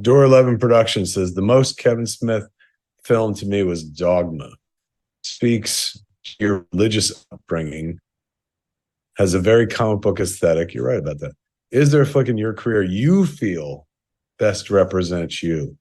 Door 11 Production says the most Kevin Smith film to me was Dogma. Speaks to your religious upbringing, has a very comic book aesthetic. You're right about that. Is there a flick in your career you feel best represents you?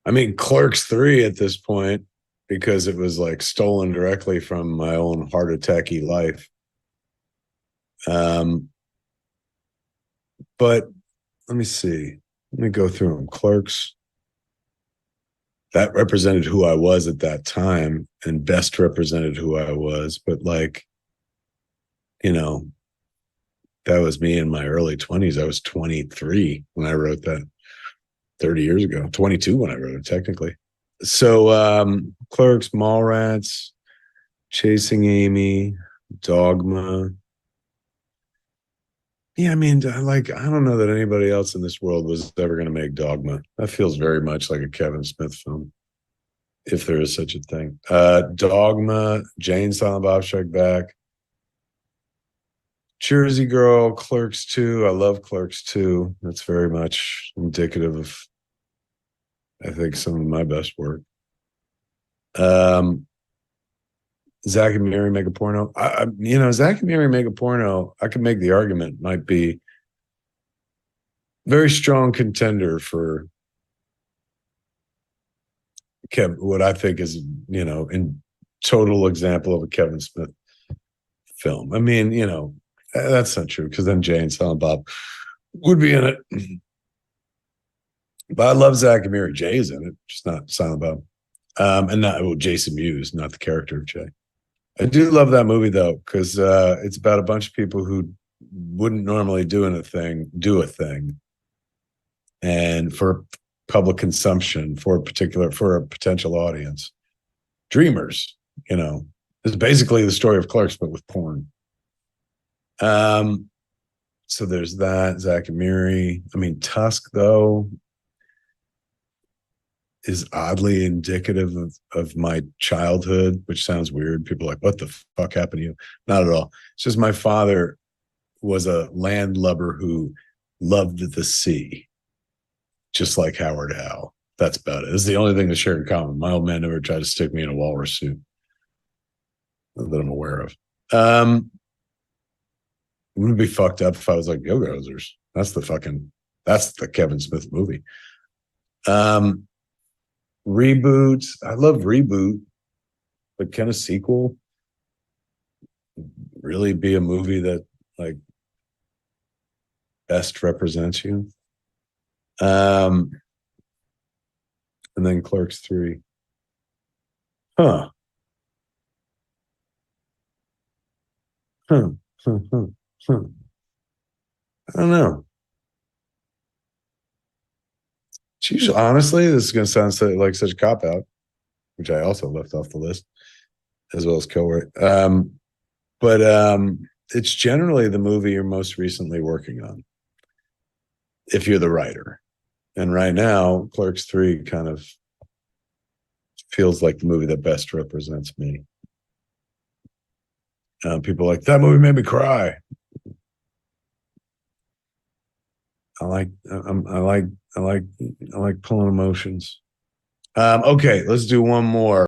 I mean, Clerks 3 at this point, because it was like stolen directly from my own heart attacky life. But let me see. Let me go through them. Clerks, that represented who I was at that time and best represented who I was. But like, you know, that was me in my early 20s. I was 23 when I wrote that 30 years ago, 22 when I wrote it, technically. So Clerks, Mallrats, Chasing Amy, Dogma. Yeah, I mean, like, I don't know that anybody else in this world was ever going to make Dogma. That feels very much like a Kevin Smith film, if there is such a thing. Dogma, Jane, Silent Bob Strike Back, Jersey Girl, Clerks 2. I love Clerks 2. That's very much indicative of, I think, some of my best work. Zach and Mary make a porno. Zach and Mary make a porno. I could make the argument might be very strong contender for what I think is, in total example of a Kevin Smith film. I mean, that's not true because then Jay and Silent Bob would be in it. But I love Zach and Mary. Jay's in it, just not Silent Bob. And not Jason Mewes, not the character of Jay. I do love that movie though, because it's about a bunch of people who wouldn't normally do a thing, and for public consumption for a potential audience. Dreamers, it's basically the story of Clerks, but with porn. So there's that. Zach and Miri. I mean, Tusk though is oddly indicative of my childhood, which sounds weird. People are like, what the fuck happened to you? Not at all. It's just my father was a landlubber who loved the sea, just like Howard Howe. That's about it. It's the only thing they share in common. My old man never tried to stick me in a walrus suit that I'm aware of. It would be fucked up if I was like Yoga Hosers. That's the Kevin Smith movie. Reboots. I love Reboot, but can a sequel really be a movie that like best represents you? And then Clerks 3. Huh. Huh. Huh. Huh. Huh. I don't know. It's usually, honestly, this is going to sound like such a cop out, which I also left off the list, as well as Kilroy. But it's generally the movie you're most recently working on, if you're the writer. And right now, Clerks 3 kind of feels like the movie that best represents me. People are like, that movie made me cry. I like pulling emotions. Okay, let's do one more.